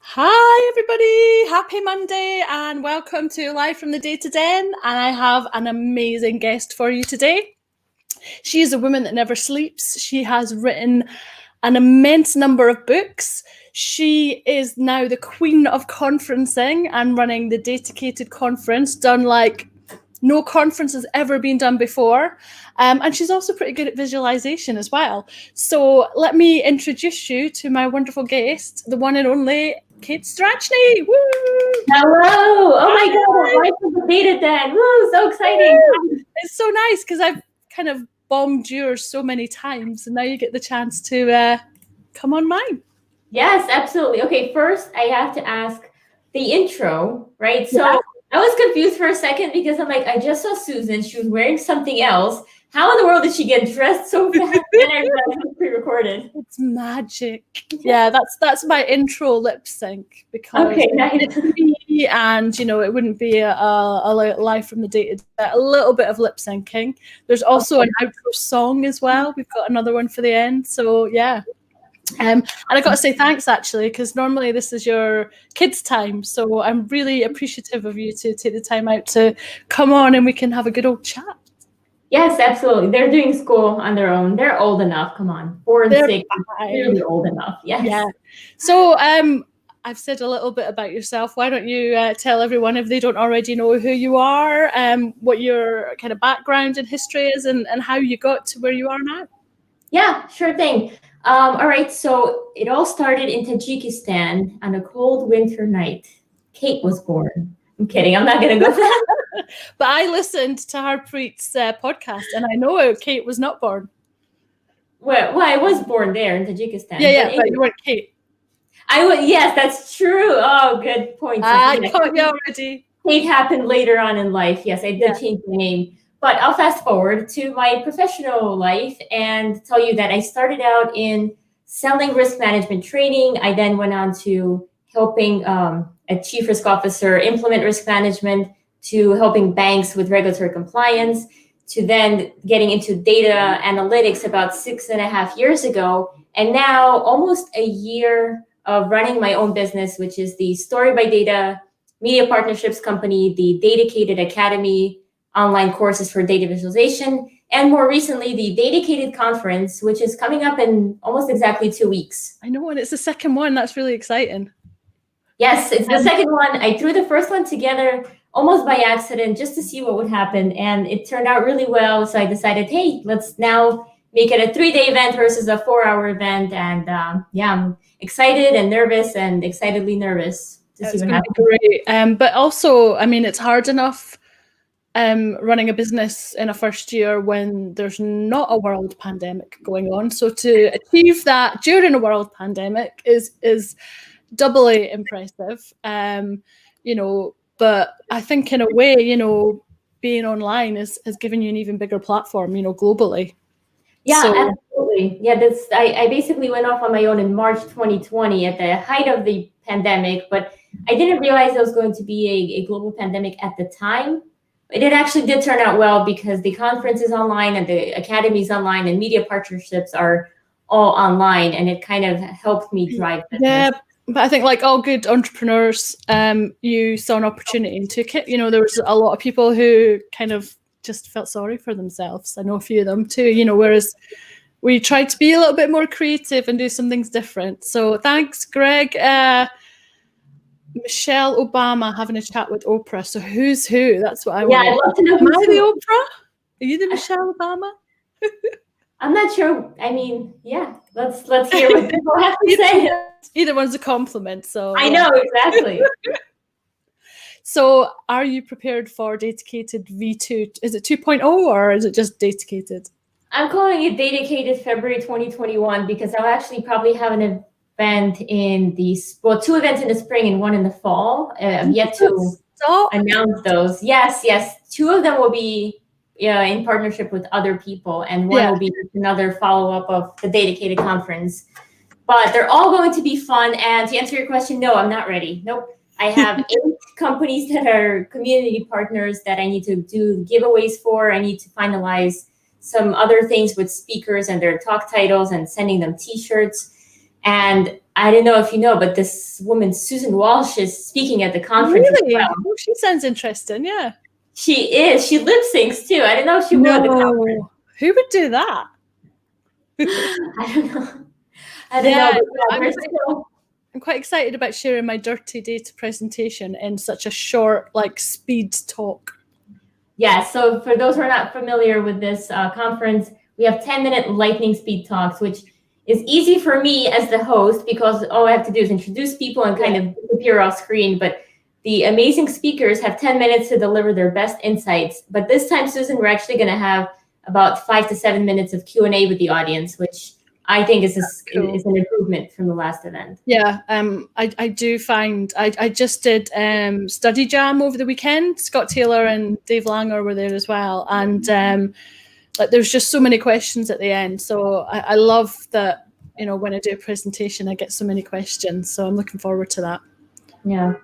Hi, everybody. Happy Monday and welcome to Live from the Data Den. And I have an amazing guest for you today. She is a woman that never sleeps. She has written an immense number of books. She is now the queen of conferencing and running the Datacated conference, done like no conference has ever been done before. And she's also pretty good at visualization as well. So let me introduce you to my wonderful guest, the one and only Kate Strachnyi. Woo! Hello! Oh my God, Live from the Data Den. Woo, so exciting. Woo! It's so nice because I've kind of bombed yours so many times and now you get the chance to come on mine. Yes, absolutely. Okay, first I have to ask the intro, right? So I was confused for a second because I'm like, I just saw Susan. She was wearing something else. How in the world did she get dressed so fast? And I realized it was pre-recorded. It's magic. Yeah, that's my intro lip sync because it's me, and it wouldn't be a Live from the Data. A little bit of lip syncing. There's also an outro song as well. We've got another one for the end. So yeah. And I got to say thanks actually, because normally this is your kids' time. So I'm really appreciative of you to take the time out to come on and we can have a good old chat. Yes, absolutely. They're doing school on their own. They're old enough. Come on, 4 and 6. They're really old enough. Yes. Yeah. So I've said a little bit about yourself. Why don't you tell everyone, if they don't already know who you are, what your kind of background and history is, and how you got to where you are now? Yeah, sure thing. All right, so it all started in Tajikistan on a cold winter night. Kate was born. I'm kidding. I'm not going to go there. But I listened to Harpreet's podcast, and I know Kate was not born. Well, I was born there in Tajikistan. Yeah, but you weren't Kate. Yes, that's true. Oh, good point. I caught you already. Kate happened later on in life. Yes, I did change my name. But I'll fast forward to my professional life and tell you that I started out in selling risk management training. I then went on to helping a chief risk officer implement risk management, to helping banks with regulatory compliance, to then getting into data analytics about 6.5 years ago. And now almost a year of running my own business, which is the Story by Data media partnerships company, the Datacated Academy, online courses for data visualization, and more recently, the Datacated conference, which is coming up in almost exactly 2 weeks. I know, and it's the second one. That's really exciting. Yes, it's the second one. I threw the first one together almost by accident just to see what would happen, and it turned out really well. So I decided, hey, let's now make it a 3-day event versus a 4-hour event. And I'm excited and nervous and excitedly nervous to see what happens. Great. But also, I mean, it's hard enough running a business in a first year when there's not a world pandemic going on. So to achieve that during a world pandemic is doubly impressive. But I think in a way, being online has given you an even bigger platform, globally. Yeah, absolutely. Yeah, I basically went off on my own in March 2020 at the height of the pandemic, but I didn't realize it was going to be a global pandemic at the time. It actually did turn out well because the conference is online and the academy is online and media partnerships are all online, and it kind of helped me drive business. Yeah, but I think like all good entrepreneurs, you saw an opportunity and took it. There was a lot of people who kind of just felt sorry for themselves. I know a few of them too, whereas we tried to be a little bit more creative and do some things different. So thanks, Greg. Michelle Obama having a chat with Oprah. So who's who? That's what I want. Yeah, I'd love to know. Am I the Oprah? Are you the Michelle Obama? I'm not sure. I mean, yeah, let's hear what people have to say. Either one's a compliment. So I know, exactly. So are you prepared for Datacated V2? Is it 2.0 or is it just Datacated? I'm calling it Datacated February 2021 because I'll actually probably have an event in two events in the spring and one in the fall. I'm yet to announce those. Yes. 2 of them will be in partnership with other people, and one will be another follow-up of the Datacated conference. But they're all going to be fun. And to answer your question, no, I'm not ready. Nope. I have 8 companies that are community partners that I need to do giveaways for. I need to finalize some other things with speakers and their talk titles and sending them t-shirts. And I don't know if you know, but this woman, Susan Walsh, is speaking at the conference as Really? well. Oh, she sounds interesting. Yeah. She is. She lip syncs too. I don't know if she will at the conference. No. Who would do that? I don't know. I don't Yeah, know. But no, there's still. I'm quite excited about sharing my dirty data presentation in such a short, like, speed talk. Yeah, so for those who are not familiar with this conference, we have 10-minute lightning speed talks, which is easy for me as the host because all I have to do is introduce people and kind of disappear off screen. But the amazing speakers have 10 minutes to deliver their best insights. But this time, Susan, we're actually going to have about 5 to 7 minutes of Q&A with the audience, which I think is an improvement from the last event. Yeah, I do find I just did Study Jam over the weekend. Scott Taylor and Dave Langer were there as well, and like there's just so many questions at the end. So I love that, you know, when I do a presentation, I get so many questions. So I'm looking forward to that. Yeah.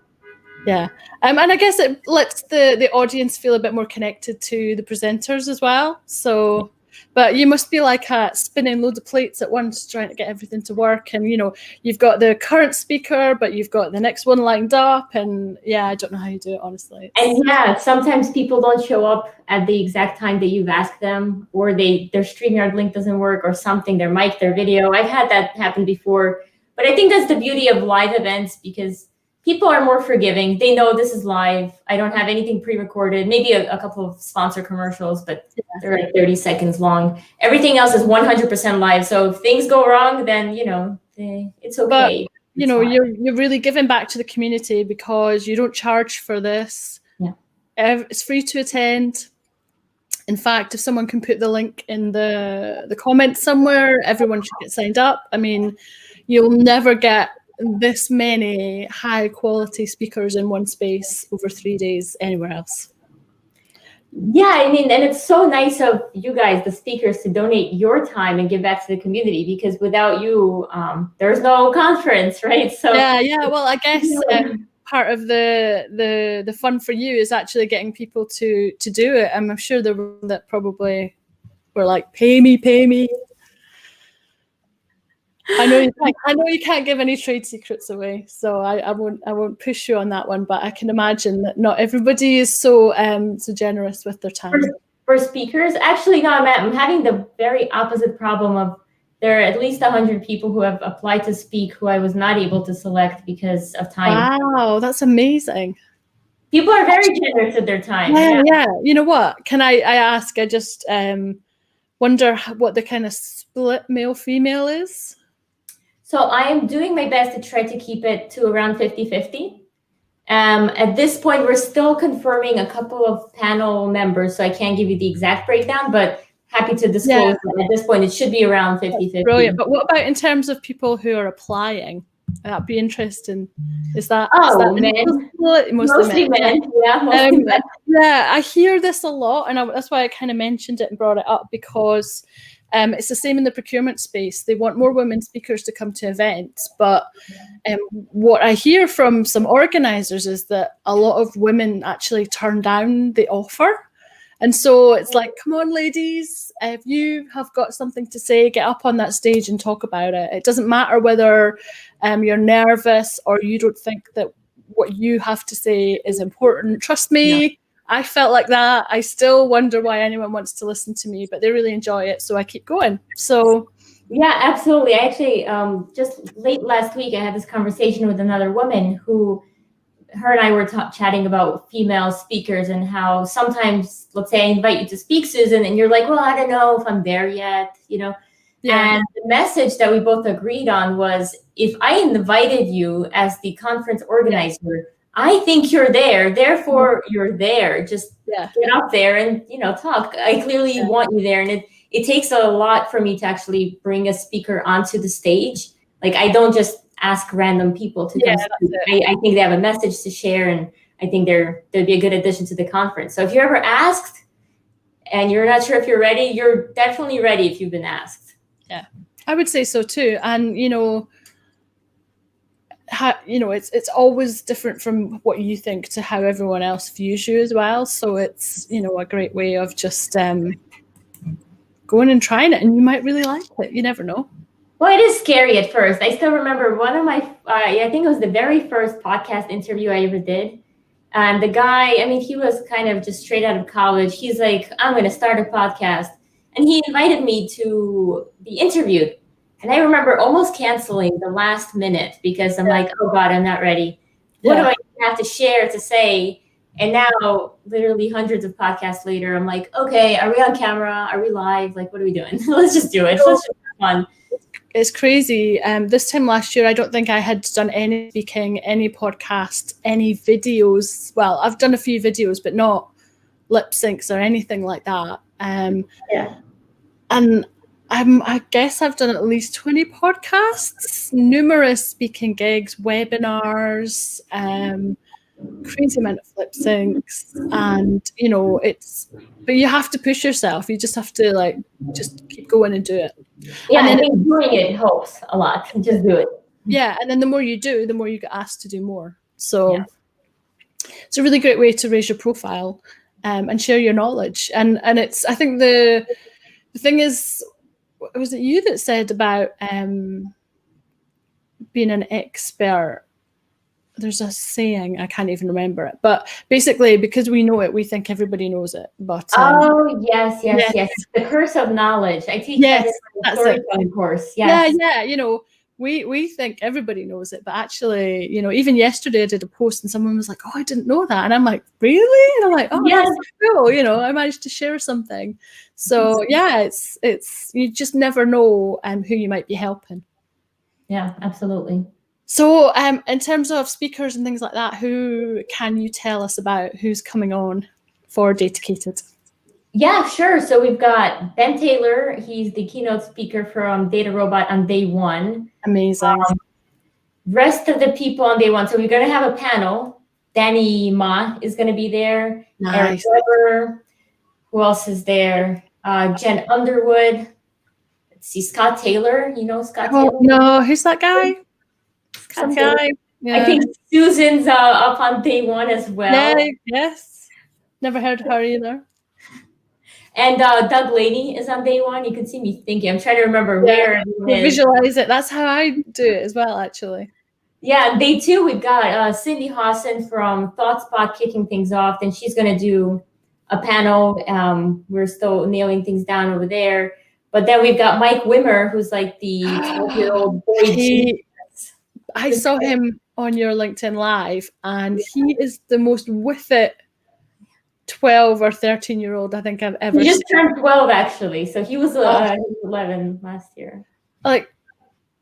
Yeah, and I guess it lets the audience feel a bit more connected to the presenters as well. So. But you must be like spinning loads of plates at once, trying to get everything to work. And, you know, you've got the current speaker, but you've got the next one lined up. And yeah, I don't know how you do it, honestly. And yeah, sometimes people don't show up at the exact time that you've asked them, or their StreamYard link doesn't work or something, their mic, their video. I've had that happen before. But I think that's the beauty of live events because people are more forgiving. They know this is live. I don't have anything pre-recorded, maybe a couple of sponsor commercials, but they're like 30 seconds long. Everything else is 100% live. So if things go wrong, then, you know, it's okay. But, you know, you're really giving back to the community because you don't charge for this. Yeah. It's free to attend. In fact, if someone can put the link in the comments somewhere, everyone should get signed up. I mean, you'll never get this many high quality speakers in one space over 3 days anywhere else. Yeah, I mean, and it's so nice of you guys, the speakers, to donate your time and give back to the community because without you, there's no conference, right? So yeah. Well, I guess part of the fun for you is actually getting people to do it. I'm sure there were that probably were like, pay me. I know you can't give any trade secrets away, so I won't push you on that one. But I can imagine that not everybody is so generous with their time. For speakers, actually, no, I'm having the very opposite problem of there are at least 100 people who have applied to speak who I was not able to select because of time. Wow, that's amazing. People are very generous with their time. Yeah. You know what? Can I ask? I just wonder what the kind of split male-female is. So I am doing my best to try to keep it to around 50-50. At this point, we're still confirming a couple of panel members, so I can't give you the exact breakdown, but happy to disclose that at this point, it should be around 50-50. Brilliant. But what about in terms of people who are applying? That'd be interesting. Is that men? Mostly men. Yeah, mostly men. Yeah, I hear this a lot, and that's why I kind of mentioned it and brought it up because it's the same in the procurement space. They want more women speakers to come to events, but what I hear from some organizers is that a lot of women actually turn down the offer. And so it's like, come on, ladies, if you have got something to say, get up on that stage and talk about it. It doesn't matter whether you're nervous or you don't think that what you have to say is important. Trust me. Yeah. I felt like that. I still wonder why anyone wants to listen to me, but they really enjoy it, so I keep going. So, yeah, absolutely. I actually just late last week, I had this conversation with another woman who, her and I were chatting about female speakers and how sometimes, let's say I invite you to speak, Susan, and you're like, well, I don't know if I'm there yet, you know. Yeah. And the message that we both agreed on was, if I invited you as the conference organizer, I think you're there, therefore you're there. Just get up there and, you know, talk. I clearly want you there. And it takes a lot for me to actually bring a speaker onto the stage. Like, I don't just ask random people to come speak. I think they have a message to share, and I think they'd be a good addition to the conference. So if you're ever asked and you're not sure if you're ready, you're definitely ready if you've been asked. Yeah, I would say so too. And, you know, it's always different from what you think to how everyone else views you as well. So it's, you know, a great way of just going and trying it, and you might really like it. You never know. Well, it is scary at first. I still remember one of my, I think it was the very first podcast interview I ever did. And the guy, I mean, he was kind of just straight out of college. He's like, I'm going to start a podcast. And he invited me to be interviewed. And I remember almost canceling the last minute because I'm like, oh God, I'm not ready. What do I have to share to say? And now, literally hundreds of podcasts later, I'm like, okay, are we on camera? Are we live? Like, what are we doing? Let's just do it. Let's just have fun. It's crazy. This time last year, I don't think I had done any speaking, any podcast, any videos. Well, I've done a few videos, but not lip syncs or anything like that. And I guess I've done at least 20 podcasts, numerous speaking gigs, webinars, crazy amount of lip syncs, and but you have to push yourself. You just have to just keep going and do it. Yeah, and I think doing it helps a lot. Just do it. Yeah, and then the more you do, the more you get asked to do more. So it's a really great way to raise your profile and share your knowledge. And it's, I think the thing is, was it you that said about being an expert? There's a saying, I can't even remember it, but basically, because we know it, we think everybody knows it. But yes. The curse of knowledge. I teach that in the storytelling course. Yes. Yeah. We think everybody knows it, but actually, even yesterday I did a post and someone was like, "Oh, I didn't know that," and I'm like, "Really?" And I'm like, "Oh, yes, that's cool." I managed to share something. So it's you just never know who you might be helping. Yeah, absolutely. So in terms of speakers and things like that, who can you tell us about who's coming on for Datacated? Yeah, sure. So we've got Ben Taylor. He's the keynote speaker from Data Robot on day one. Amazing. Rest of the people on day one. So we're going to have a panel. Danny Ma is going to be there. Nice. Eric Weber. Who else is there? Jen Underwood. Let's see, Scott Taylor. You know Scott Taylor? No, who's that guy? Some guy. Yeah. I think Susan's up on day one as well. Yeah, yes. Never heard of her either. And Doug Laney is on day one. You can see me thinking. I'm trying to remember where. Visualize it. That's how I do it as well, actually. Yeah, day two, we've got Cindy Hawson from ThoughtSpot kicking things off. Then she's going to do a panel. We're still nailing things down over there. But then we've got Mike Wimmer, who's like the 12-year-old boy genius. I saw him on your LinkedIn Live, and he is the most with it 12 or 13-year-old I think I've ever seen. He just turned 12, actually. So he was 11 last year. Like,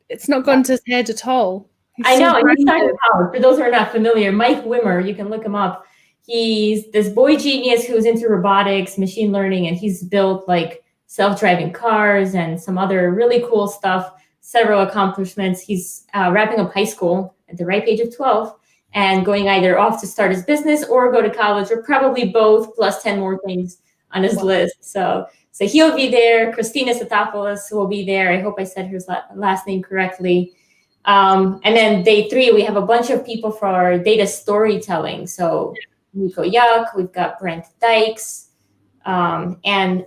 it's not gone to his head at all. I know. He's started college. For those who are not familiar, Mike Wimmer, you can look him up. He's this boy genius who's into robotics, machine learning, and he's built like self-driving cars and some other really cool stuff. Several accomplishments. He's wrapping up high school at the ripe age of 12 and going either off to start his business or go to college, or probably both, plus 10 more things on his list. So he'll be there. Christina Satopoulos will be there. I hope I said her last name correctly. And then day three, we have a bunch of people for our data storytelling. So Nico Yuck, we've got Brent Dykes, and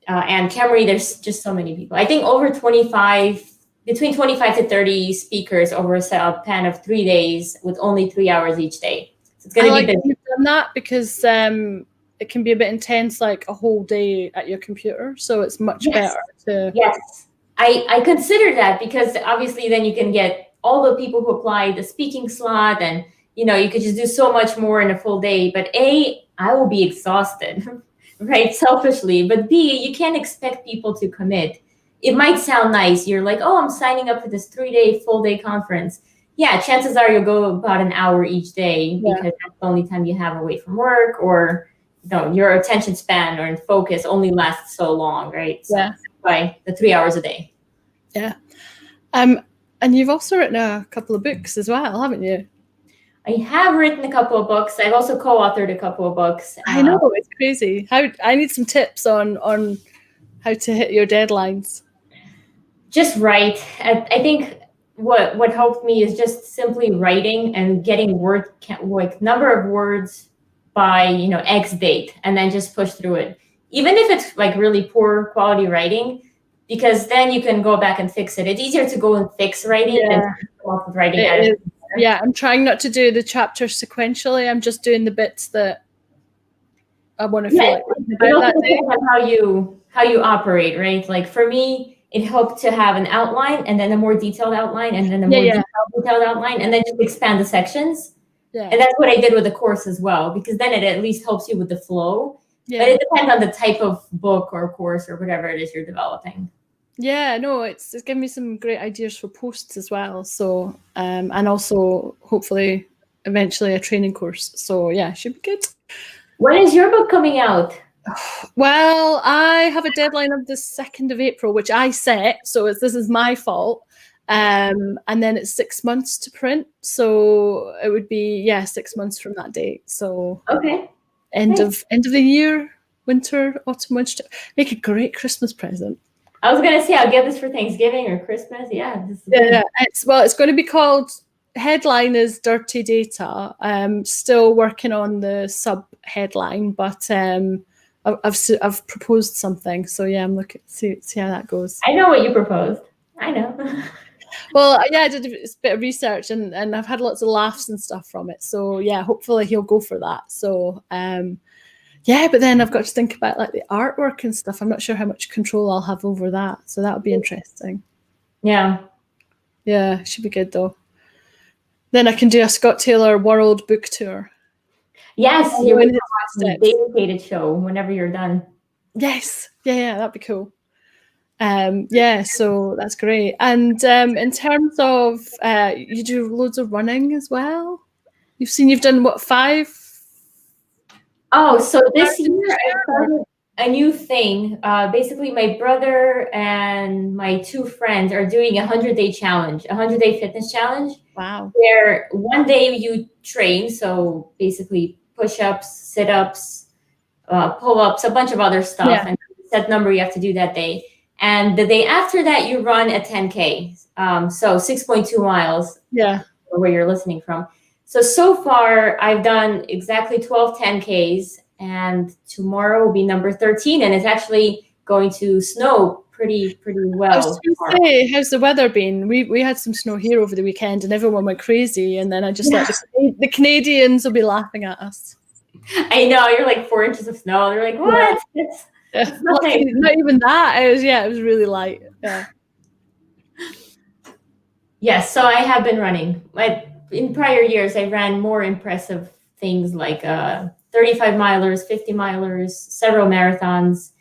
Camry. There's just so many people. I think over 25, between 25 to 30 speakers over a span of 3 days with only 3 hours each day. So it's going to be busy. You've done that because it can be a bit intense, like a whole day at your computer. So it's much better to. Yes, I consider that because obviously then you can get all the people who apply the speaking slot, and you could just do so much more in a full day. But I will be exhausted, right? Selfishly, but B, you can't expect people to commit. It might sound nice. You're like, oh, I'm signing up for this 3-day, full-day conference. Yeah, chances are you'll go about an hour each day because that's the only time you have away from work, or your attention span or focus only lasts so long, right? So that's why the 3 hours a day. Yeah. And you've also written a couple of books as well, haven't you? I have written a couple of books. I've also co-authored a couple of books. I know, it's crazy. I need some tips on how to hit your deadlines. Just write. I think what helped me is just simply writing and getting number of words by X date, and then just push through it. Even if it's like really poor quality writing, because then you can go back and fix it. It's easier to go and fix writing than to come up with writing patterns. Yeah, I'm trying not to do the chapters sequentially. I'm just doing the bits that I want to feel like it also depends on how you operate, right? Like for me, it helped to have an outline and then a more detailed outline and then a more detailed outline and then just expand the sections. Yeah. And that's what I did with the course as well, because then it at least helps you with the flow. Yeah. But it depends on the type of book or course or whatever it is you're developing. Yeah, no, it's given me some great ideas for posts as well. So, and also hopefully eventually a training course. So yeah, should be good. When is your book coming out? Well, I have a deadline of the 2nd of April, which I set. So this is my fault. And then it's 6 months to print. So it would be, 6 months from that date. So okay. End of the year, winter, autumn, winter. Make a great Christmas present. I was gonna say I'll get this for Thanksgiving or Christmas. Yeah. It's going to be called. Headline is Dirty Data. I'm still working on the sub headline, but I've proposed something. So yeah, I'm looking see how that goes. I know what you proposed. I know. Well, yeah, I did a bit of research and I've had lots of laughs and stuff from it. So yeah, hopefully he'll go for that. So yeah, but then I've got to think about like the artwork and stuff. I'm not sure how much control I'll have over that. So that'll be interesting. Yeah. Yeah, should be good though. Then I can do a Scott Taylor World Book Tour. Yes, you're going to watch the dedicated show whenever you're done. Yes, yeah, that'd be cool. So that's great. And in terms of you do loads of running as well. You've done what, 5? Oh, so this year I started a new thing. Basically, my brother and my 2 friends are doing a 100-day challenge, a 100-day fitness challenge. Wow. Where one day you train, so basically push-ups, sit-ups, pull-ups, a bunch of other stuff, and set number you have to do that day. And the day after that, you run a 10K, so 6.2 miles. Yeah. Where you're listening from. So far, I've done exactly 12 10Ks, and tomorrow will be number 13, and it's actually going to snow pretty well. I was going to say, how's the weather been? We had some snow here over the weekend, and everyone went crazy, and then I just like the Canadians will be laughing at us. I know, you're like 4 inches of snow. They're like, what? It's nothing. Not even that. It was really light. Yeah. Yes, so I have been running. In prior years, I ran more impressive things like 35 milers, 50 milers, several marathons.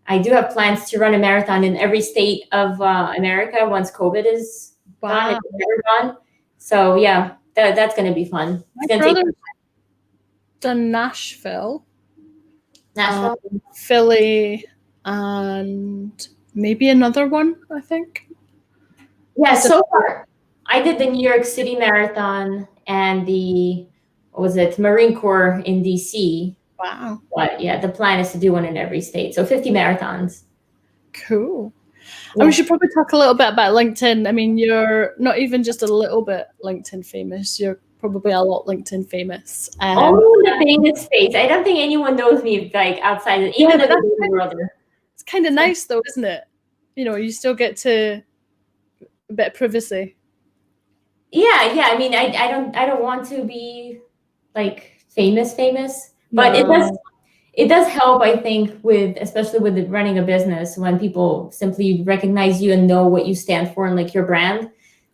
I do have plans to run a marathon in every state of America once COVID is gone. It's never gone. So yeah, that's going to be fun. My brother's done Nashville, Philly, and maybe another one, I think. Yeah, so far I did the New York City Marathon and the Marine Corps in DC. Wow. But yeah, the plan is to do one in every state. So 50 marathons. Cool. Yeah. And we should probably talk a little bit about LinkedIn. I mean, you're not even just a little bit LinkedIn famous. You're probably a lot LinkedIn famous. Only in the famous space. I don't think anyone knows me like outside of even the world. It's kind of nice though, isn't it? You know, you still get to a bit of privacy. Yeah. I mean, I don't want to be like famous, but it does help, I think, especially with running a business, when people simply recognize you and know what you stand for and like your brand.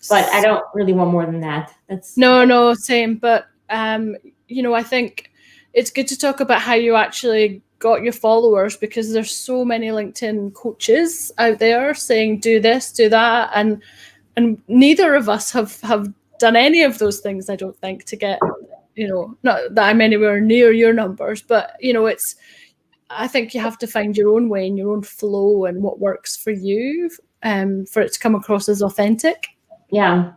But I don't really want more than that. No, same. But I think it's good to talk about how you actually got your followers, because there's so many LinkedIn coaches out there saying do this, do that, and neither of us have done any of those things, I don't think, to get, not that I'm anywhere near your numbers, but I think you have to find your own way and your own flow and what works for you, for it to come across as authentic. Yeah.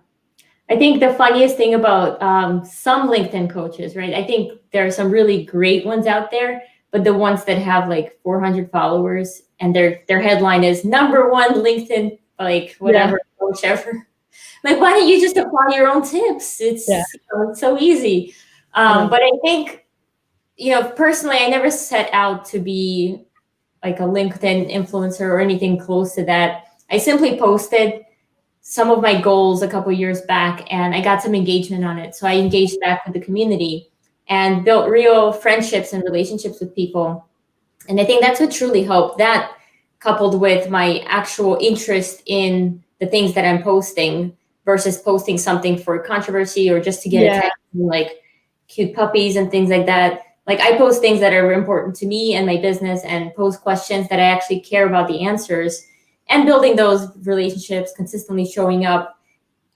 I think the funniest thing about some LinkedIn coaches, right? I think there are some really great ones out there, but the ones that have like 400 followers and their headline is number 1 LinkedIn, like whatever, coach ever. Like, why don't you just apply your own tips? It's so easy. But I think, personally, I never set out to be like a LinkedIn influencer or anything close to that. I simply posted some of my goals a couple years back, and I got some engagement on it. So I engaged back with the community and built real friendships and relationships with people. And I think that's what truly helped. That coupled with my actual interest in the things that I'm posting versus posting something for controversy or just to get attention, like cute puppies and things like that. Like I post things that are important to me and my business and post questions that I actually care about the answers, and building those relationships, consistently showing up,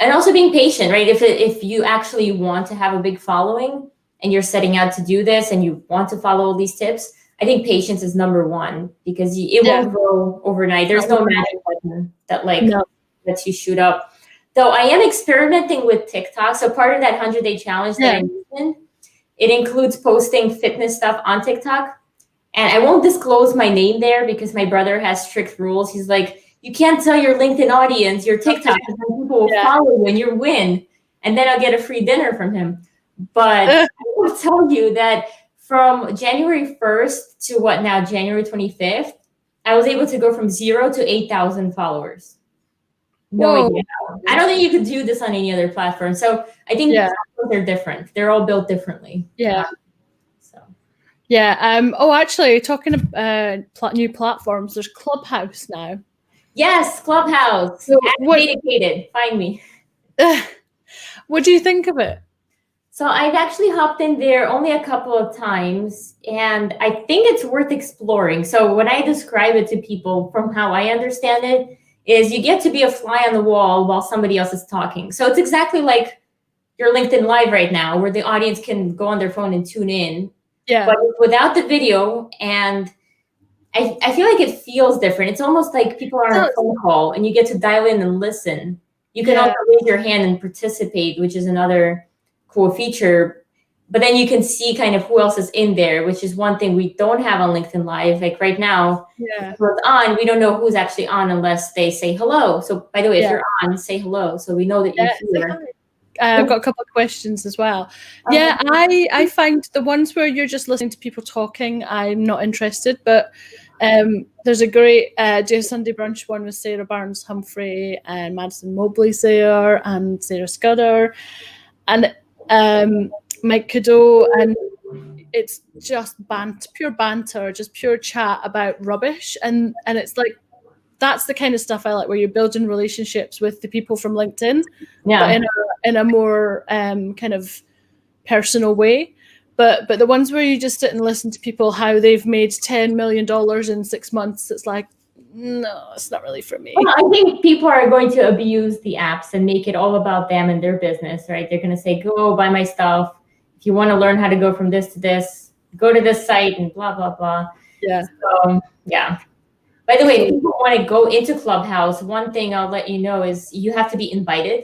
and also being patient, right? If you actually want to have a big following and you're setting out to do this and you want to follow all these tips, I think patience is number one, because it won't grow overnight. There's no magic button that lets you shoot up. Though I am experimenting with TikTok. So part of that 100-day challenge that I mentioned, it includes posting fitness stuff on TikTok. And I won't disclose my name there because my brother has strict rules. He's like, you can't tell your LinkedIn audience your TikTok, because then people will follow you and you win. And then I'll get a free dinner from him. But I will tell you that from January 1st to January 25th, I was able to go from 0 to 8,000 followers. No idea how. I don't think you could do this on any other platform. So I think they're different. They're all built differently. Actually, talking about new platforms, there's Clubhouse now. Yes, Clubhouse. Dedicated. Find me. What do you think of it? So I've actually hopped in there only a couple of times, and I think it's worth exploring. So when I describe it to people, from how I understand it, is you get to be a fly on the wall while somebody else is talking. So it's exactly like your LinkedIn Live right now, where the audience can go on their phone and tune in. But without the video, and I feel like it feels different. It's almost like people are on a phone call and you get to dial in and listen. You can also raise your hand and participate, which is another cool feature. But then you can see kind of who else is in there, which is one thing we don't have on LinkedIn Live. Like right now, if it's on, we don't know who's actually on unless they say hello. So by the way, if you're on, say hello, so we know that you're here. I've got a couple of questions as well. I find the ones where you're just listening to people talking, I'm not interested. But there's a great Do a Sunday Brunch one with Sarah Barnes-Humphrey and Madison Mobley's there, and Sarah Scudder, and Mike Cadeau, and it's just pure banter, just pure chat about rubbish, and it's like, that's the kind of stuff I like, where you're building relationships with the people from LinkedIn, but in a more kind of personal way. But the ones where you just sit and listen to people how they've made $10 million in 6 months, it's like, no, it's not really for me. Well, I think people are going to abuse the apps and make it all about them and their business, right? They're going to say, go buy my stuff. If you want to learn how to go from this to this, go to this site and blah, blah, blah. So, By the way, if people want to go into Clubhouse, one thing I'll let you know is you have to be invited.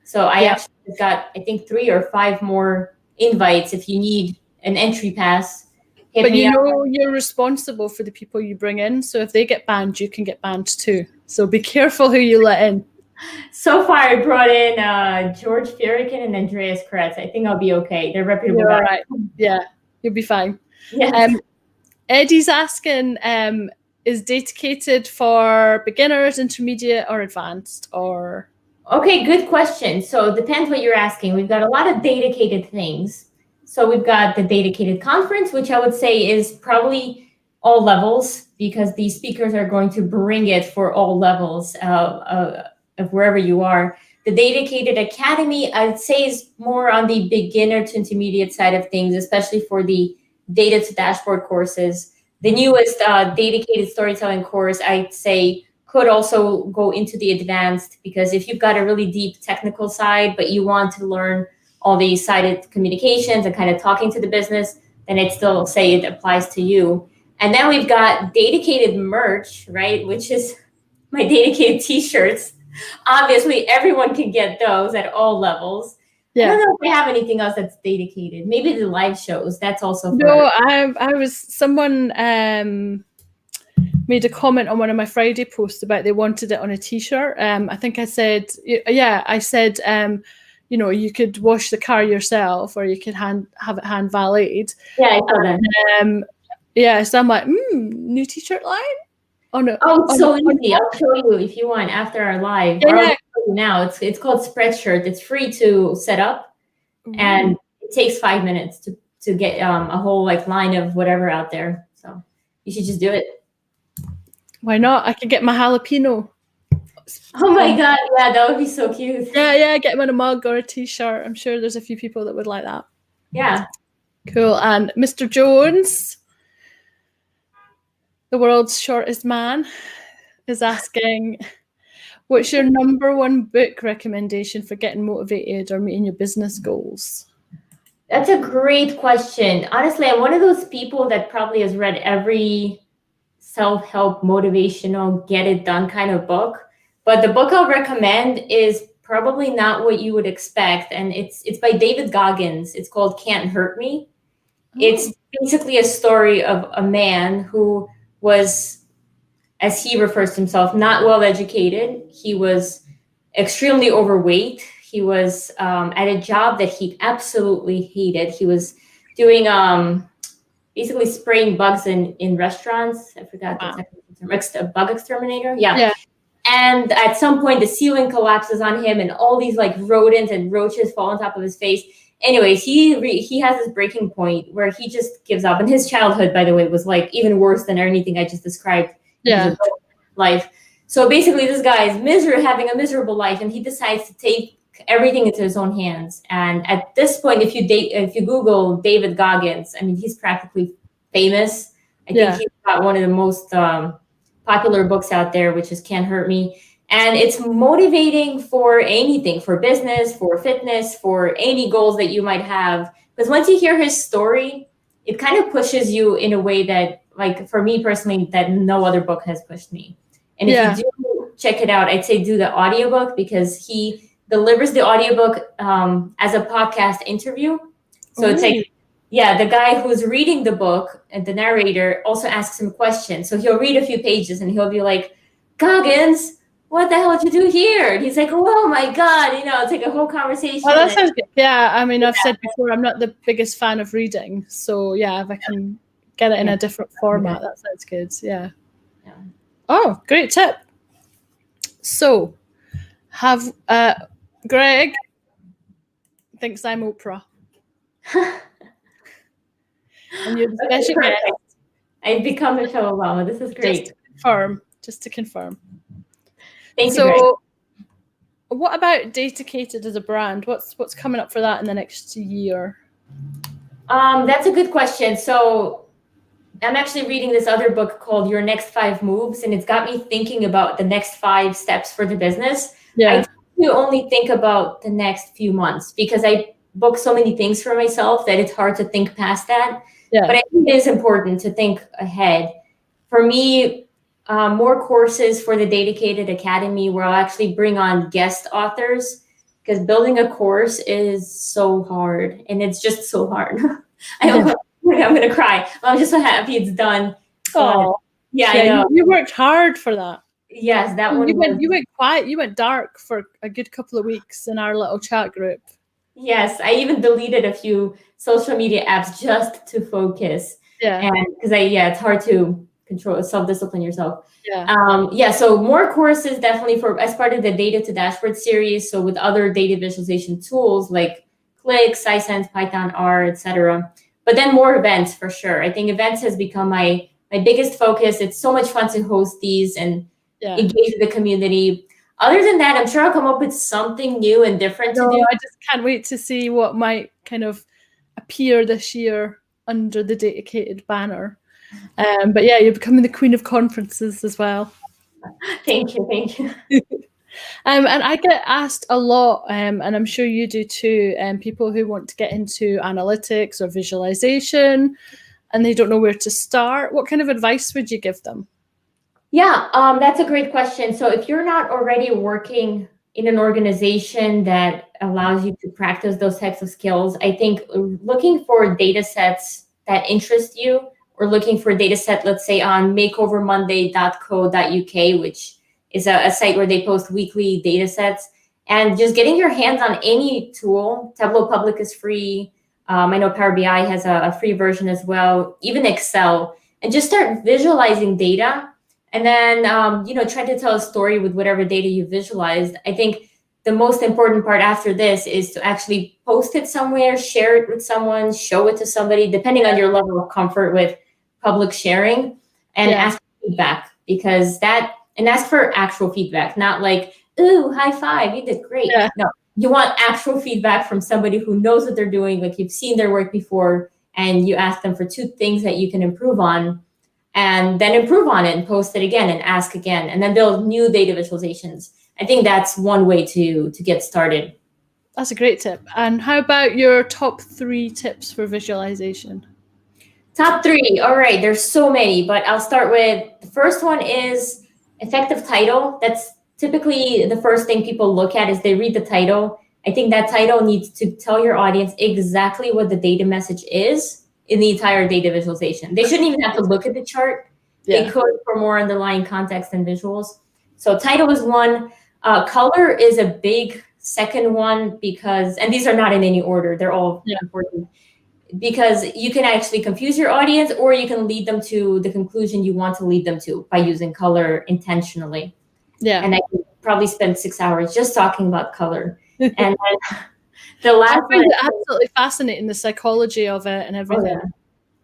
So I actually got, I think, 3 or 5 more invites if you need an entry pass. But you're responsible for the people you bring in. So if they get banned, you can get banned too. So be careful who you let in. So far, I brought in George Fierican and Andreas Kretz. I think I'll be okay. They're reputable guys. All right. Yeah, you'll be fine. Yes. Eddie's asking, is dedicated for beginners, intermediate, or advanced, or? Okay, good question. So it depends what you're asking. We've got a lot of dedicated things. So we've got the dedicated conference, which I would say is probably all levels, because these speakers are going to bring it for all levels of wherever you are. The dedicated academy, I'd say, is more on the beginner to intermediate side of things, especially for the data to dashboard courses. The newest dedicated storytelling course, I'd say, could also go into the advanced, because if you've got a really deep technical side, but you want to learn all the sided communications and kind of talking to the business, then I'd still say it applies to you. And then we've got dedicated merch, right, which is my dedicated t-shirts. Obviously, everyone can get those at all levels. I don't know if they have anything else that's dedicated. Maybe the live shows. That's also someone made a comment on one of my Friday posts about they wanted it on a t-shirt. I think I said, you could wash the car yourself, or you could have it hand valeted. Yeah, I saw that. So I'm like, new t-shirt line. On a, Oh, it's on, so on easy. I'll show you if you want after our live. yeah, Or I'll yeah. show you now. It's called Spreadshirt. It's free to set up, and it takes 5 minutes to get a whole like line of whatever out there. So you should just do it. Why not? I could get my jalapeno. Oh my god, yeah, that would be so cute. Yeah, get him in a mug or a t-shirt. I'm sure there's a few people that would like that. Yeah. Cool. And Mr. Jones, the world's shortest man, is asking, what's your number one book recommendation for getting motivated or meeting your business goals? That's a great question. Honestly, I'm one of those people that probably has read every self-help, motivational, get it done kind of book. But the book I'll recommend is probably not what you would expect. And it's by David Goggins. It's called Can't Hurt Me. It's basically a story of a man who was, as he refers to himself, not well educated. He was extremely overweight. He was at a job that he absolutely hated. He was doing basically spraying bugs in restaurants. I forgot the technical term. A bug exterminator. Yeah. And at some point, the ceiling collapses on him, and all these like rodents and roaches fall on top of his face. Anyways, he has this breaking point where he just gives up. And his childhood, by the way, was like even worse than anything I just described. Yeah. Life. So basically, this guy is having a miserable life, and he decides to take everything into his own hands. And at this point, if you Google David Goggins, I mean, he's practically famous. I think he's got one of the most popular books out there, which is Can't Hurt Me. And it's motivating for anything, for business, for fitness, for any goals that you might have. Because once you hear his story, it kind of pushes you in a way that, like, for me personally, that no other book has pushed me. And if you do check it out, I'd say do the audiobook, because he delivers the audiobook as a podcast interview. So it's like, the guy who's reading the book and the narrator also asks him questions. So he'll read a few pages and he'll be like, Goggins, what the hell did you do here? And he's like, oh my God, it's like a whole conversation. Oh, that sounds good. Yeah, I mean, I've said before, I'm not the biggest fan of reading. So yeah, if I can get it in a different format, that sounds good. Yeah. Oh, great tip. So have Greg thinks I'm Oprah. And you're the special guest. I've become Michelle Obama. This is great. Just to confirm. Thank you, Greg. What about Datacated as a brand? What's coming up for that in the next year? That's a good question. So I'm actually reading this other book called Your Next 5 Moves, and it's got me thinking about the next 5 steps for the business. I tend to only think about the next few months because I book so many things for myself that it's hard to think past that. But I think it is important to think ahead. For me, more courses for the Datacated Academy where I'll actually bring on guest authors, because building a course is so hard, and it's just so hard. I'm going to cry. I'm just so happy it's done. Oh, I know. You worked hard for that. Yes, that one. You went quiet. You went dark for a good couple of weeks in our little chat group. Yes, I even deleted a few social media apps just to focus. And because it's hard to control, self-discipline yourself. So more courses definitely as part of the Data to Dashboard series. So with other data visualization tools like Click, Sisense, Python, R, etc. But then more events for sure. I think events has become my biggest focus. It's so much fun to host these and engage with the community. Other than that, I'm sure I'll come up with something new and different to do. I just can't wait to see what might kind of appear this year under the Datacated banner. But you're becoming the queen of conferences as well. Thank you. And I get asked a lot, and I'm sure you do too, people who want to get into analytics or visualization and they don't know where to start. What kind of advice would you give them? Yeah, that's a great question. So if you're not already working in an organization that allows you to practice those types of skills, I think looking for data sets that interest you, or looking for a data set, let's say on makeovermonday.co.uk, which is a site where they post weekly data sets, and just getting your hands on any tool. Tableau Public is free. I know Power BI has a free version as well, even Excel, and just start visualizing data. And then, try to tell a story with whatever data you visualized. I think the most important part after this is to actually post it somewhere, share it with someone, show it to somebody, depending on your level of comfort with public sharing, and ask for feedback, and ask for actual feedback, not like, ooh, high five, you did great. Yeah. No, you want actual feedback from somebody who knows what they're doing, like you've seen their work before, and you ask them for 2 things that you can improve on, and then improve on it and post it again and ask again, and then build new data visualizations. I think that's one way to get started. That's a great tip. And how about your top 3 tips for visualization? Top 3. All right, there's so many, but I'll start with the first one is effective title. That's typically the first thing people look at is they read the title. I think that title needs to tell your audience exactly what the data message is in the entire data visualization. They shouldn't even have to look at the chart. They could for more underlying context and visuals. So title is one. Color is a big second one because, and these are not in any order, they're all important, because you can actually confuse your audience, or you can lead them to the conclusion you want to lead them to by using color intentionally. Yeah. And I could probably spend 6 hours just talking about color. And then the last I find it absolutely fascinating, the psychology of it and everything.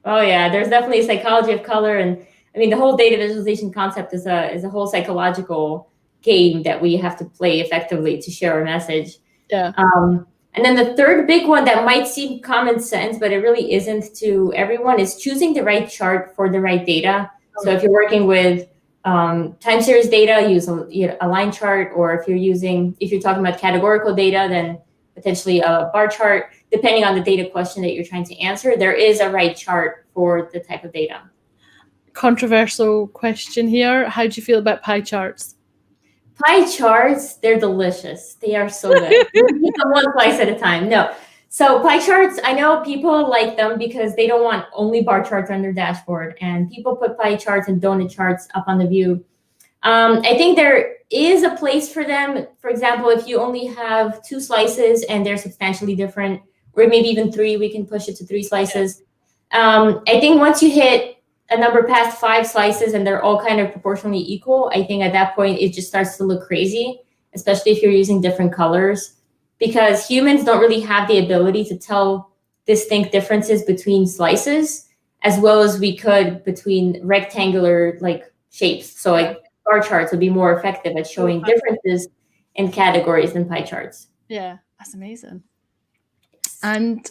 Oh yeah, there's definitely a psychology of color, and I mean the whole data visualization concept is a whole psychological game that we have to play effectively to share our message. Yeah. And then the third big one that might seem common sense, but it really isn't to everyone, is choosing the right chart for the right data. So if you're working with time series data, use a line chart, or if you're talking about categorical data, then potentially a bar chart. Depending on the data question that you're trying to answer, there is a right chart for the type of data. Controversial question here. How do you feel about pie charts? Pie charts, they're delicious. They are so good. You eat them one slice at a time. No. So pie charts, I know people like them because they don't want only bar charts on their dashboard. And people put pie charts and donut charts up on the view. I think there is a place for them. For example, if you only have 2 slices and they're substantially different, or maybe even 3, we can push it to 3 slices. I think once you hit a number past 5 slices and they're all kind of proportionally equal, I think at that point it just starts to look crazy, especially if you're using different colors, because humans don't really have the ability to tell distinct differences between slices as well as we could between rectangular like shapes. So like bar charts would be more effective at showing differences in categories than pie charts. Yeah, that's amazing. And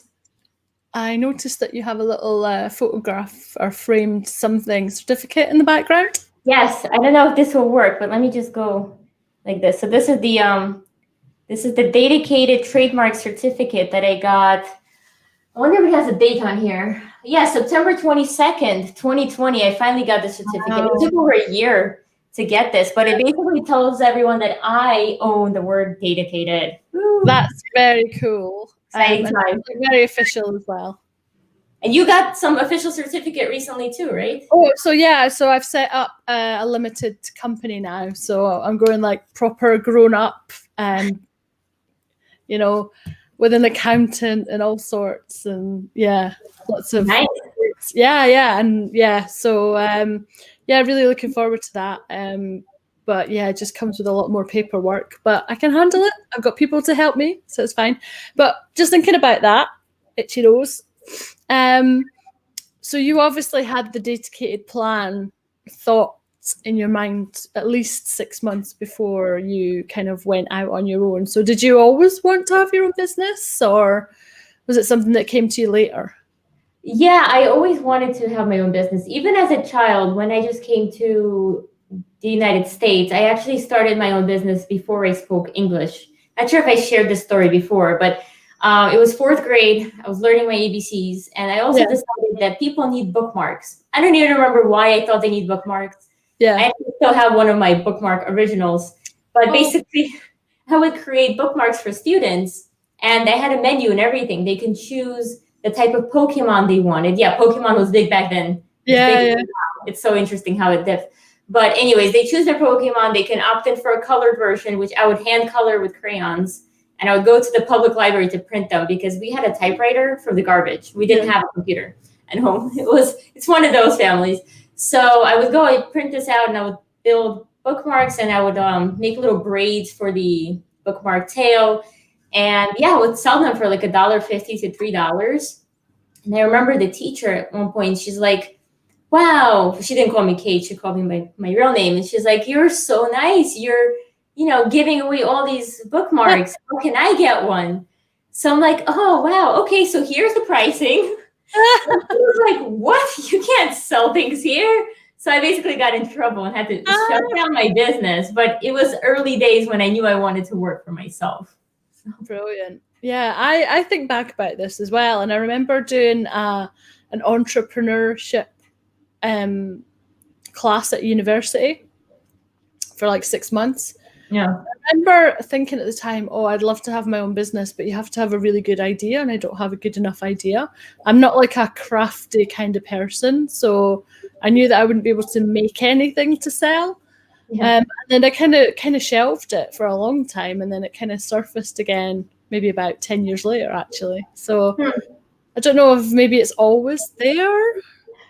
I noticed that you have a little photograph or framed something certificate in the background. Yes, I don't know if this will work, but let me just go like this. So this is the dedicated trademark certificate that I got. I wonder if it has a date on here. Yeah, September 22nd, 2020. I finally got the certificate. Wow. It took over a year to get this, but it basically tells everyone that I own the word dedicated. Woo. That's very cool. And very official as well. And you got some official certificate recently too, right? Oh, so yeah. So I've set up a limited company now. So I'm going like proper grown up and, with an accountant and all sorts. And lots of nice. Yeah. And so really looking forward to that. But it just comes with a lot more paperwork, but I can handle it. I've got people to help me, so it's fine. But just thinking about that, itchy nose. So you obviously had the dedicated plan thoughts in your mind at least 6 months before you kind of went out on your own. So did you always want to have your own business, or was it something that came to you later? Yeah, I always wanted to have my own business. Even as a child, when I just came to the United States, I actually started my own business before I spoke English. Not sure if I shared this story before, but it was 4th grade. I was learning my ABCs, and I also decided that people need bookmarks. I don't even remember why I thought they need bookmarks. Yeah, I still have one of my bookmark originals, but basically I would create bookmarks for students, and I had a menu and everything. They can choose the type of Pokemon they wanted. Yeah, Pokemon was big back then. It's so interesting how it dipped. But anyways, they choose their Pokemon. They can opt in for a colored version, which I would hand color with crayons. And I would go to the public library to print them because we had a typewriter from the garbage. We didn't have a computer at home. It's one of those families. So I would go, I'd print this out, and I would build bookmarks, and I would make little braids for the bookmark tail. And yeah, I would sell them for like $1.50 to $3. And I remember the teacher at one point, she's like, wow, she didn't call me Kate, she called me my real name. And she's like, you're so nice. You're, giving away all these bookmarks. How can I get one? So I'm like, oh, wow. Okay, so here's the pricing. I was like, what? You can't sell things here. So I basically got in trouble and had to shut down my business. But it was early days when I knew I wanted to work for myself. Brilliant. Yeah, I think back about this as well. And I remember doing an entrepreneurship class at university for like 6 months. Yeah. I remember thinking at the time, oh, I'd love to have my own business, but you have to have a really good idea, and I don't have a good enough idea. I'm not like a crafty kind of person, so I knew that I wouldn't be able to make anything to sell. Yeah. And then I kind of shelved it for a long time, and then it kind of surfaced again maybe about 10 years later, actually. So I don't know if maybe it's always there.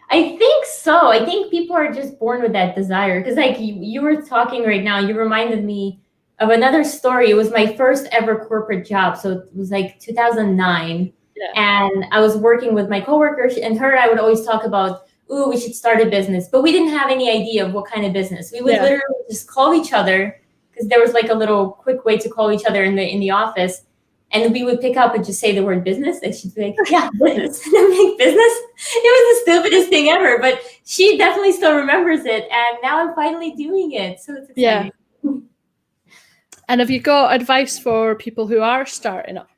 I think so. I think people are just born with that desire. Because like you were talking right now, you reminded me of another story. It was my first ever corporate job. So it was like 2009. Yeah. And I was working with my coworkers, and her and I would always talk about, ooh, we should start a business. But we didn't have any idea of what kind of business. We would literally just call each other, because there was like a little quick way to call each other in the office. And we would pick up and just say the word business. And she'd be like, yeah, business. And I'm like, business? It was the stupidest thing ever. But she definitely still remembers it. And now I'm finally doing it. So it's exciting. Yeah. And have you got advice for people who are setting up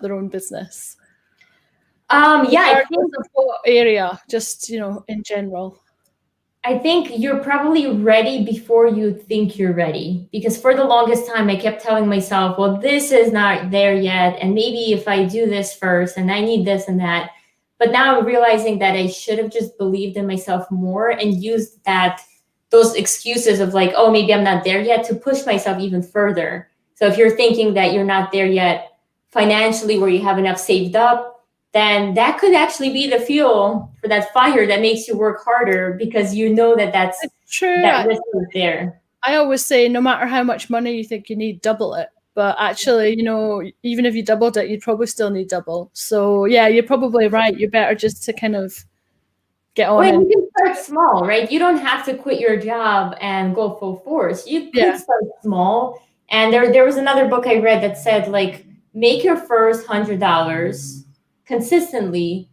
their own business? Yeah. What area, just, in general? I think you're probably ready before you think you're ready, because for the longest time I kept telling myself, well, this is not there yet, and maybe if I do this first, and I need this and that. But now I'm realizing that I should have just believed in myself more and used those excuses of like, oh, maybe I'm not there yet, to push myself even further. So if you're thinking that you're not there yet financially, where you have enough saved up, then that could actually be the fuel for that fire that makes you work harder, because you know that's true. That risk is there. I always say, no matter how much money you think you need, double it. But actually, even if you doubled it, you'd probably still need double. So yeah, you're probably right. You're better just to kind of get on. Well, you can start small, right? You don't have to quit your job and go full force. You could start small. And there was another book I read that said, like, make your first $100 consistently